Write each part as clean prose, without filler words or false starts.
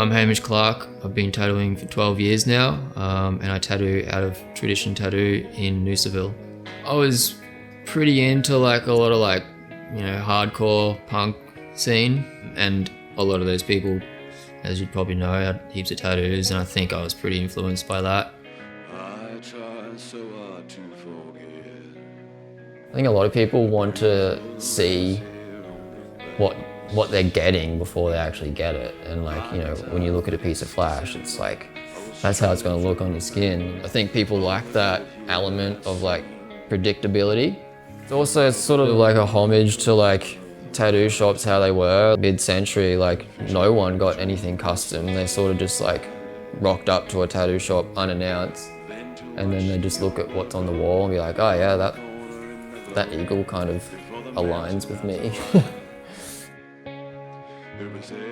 I'm Hamish Clarke. I've been tattooing for 12 years now, and I tattoo out of Tradition Tattoo in Noosaville. I was pretty into like a lot of like, hardcore punk scene, and a lot of those people, as you'd probably know, had heaps of tattoos, and I think I was pretty influenced by that. I try so hard to forget. I think a lot of people want to see what they're getting before they actually get it. And when you look at a piece of flash, it's like, that's how it's going to look on your skin. I think people like that element of like predictability. It's also sort of like a homage to like tattoo shops, how they were mid-century. Like no one got anything custom. They sort of just like rocked up to a tattoo shop unannounced, and then they just look at what's on the wall and be like, oh yeah, that eagle kind of aligns with me.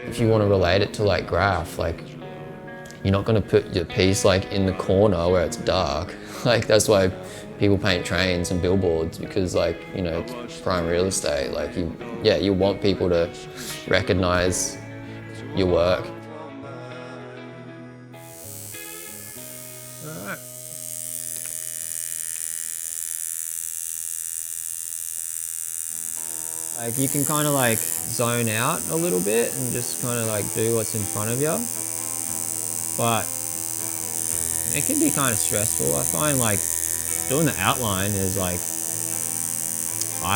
If you want to relate it to like graph, like you're not going to put your piece like in the corner where it's dark. Like that's why people paint trains and billboards, because it's prime real estate. Like you want people to recognize your work. Alright. Like you can kind of like zone out a little bit and just kind of like do what's in front of you. But it can be kind of stressful. I find like doing the outline is I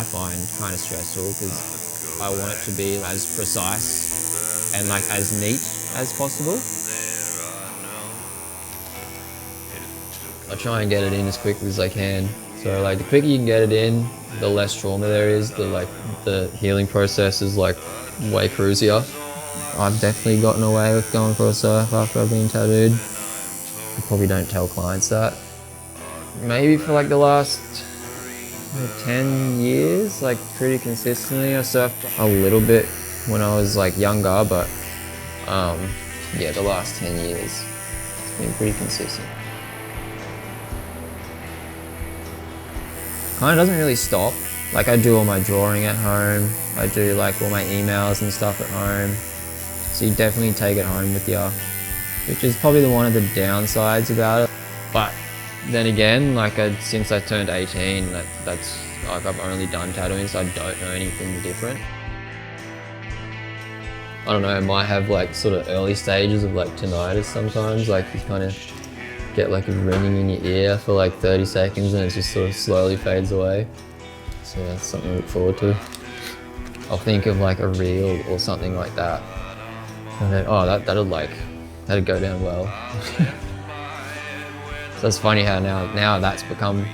find kind of stressful, because I want it to be as precise and like as neat as possible. I try and get it in as quickly as I can. So like the quicker you can get it in, the less trauma there is. The healing process is like way cruisier. I've definitely gotten away with going for a surf after I've been tattooed. I probably don't tell clients that. Maybe for like the last 10 years, like pretty consistently. I surfed a little bit when I was like younger, but yeah, the last 10 years it's been pretty consistent. Kind of doesn't really stop. Like I do all my drawing at home. I do like all my emails and stuff at home. So you definitely take it home with you, which is probably one of the downsides about it. But then again, since I turned 18, that's like I've only done tattooing, so I don't know anything different. I don't know, I might have like sort of early stages of like tinnitus sometimes. Like you kind of get like a ringing in your ear for like 30 seconds and it just sort of slowly fades away. So that's something to look forward to. I'll think of like a reel or something like that. And then, oh, that'd go down well. So it's funny how now that's become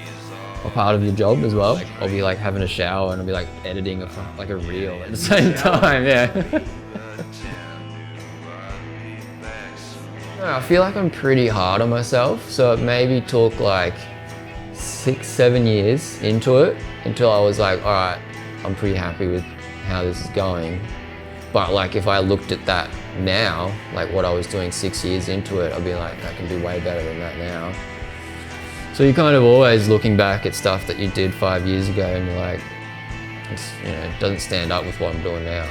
a part of your job as well. Like, I'll be like having a shower and I'll be like editing a reel at the same time, yeah. I feel like I'm pretty hard on myself, so it maybe took like 6-7 years into it until I was like, all right, I'm pretty happy with how this is going. But like if I looked at that now, like what I was doing 6 years into it, I'd be like, I can do way better than that now. So you're kind of always looking back at stuff that you did 5 years ago and you're like, it doesn't stand up with what I'm doing now.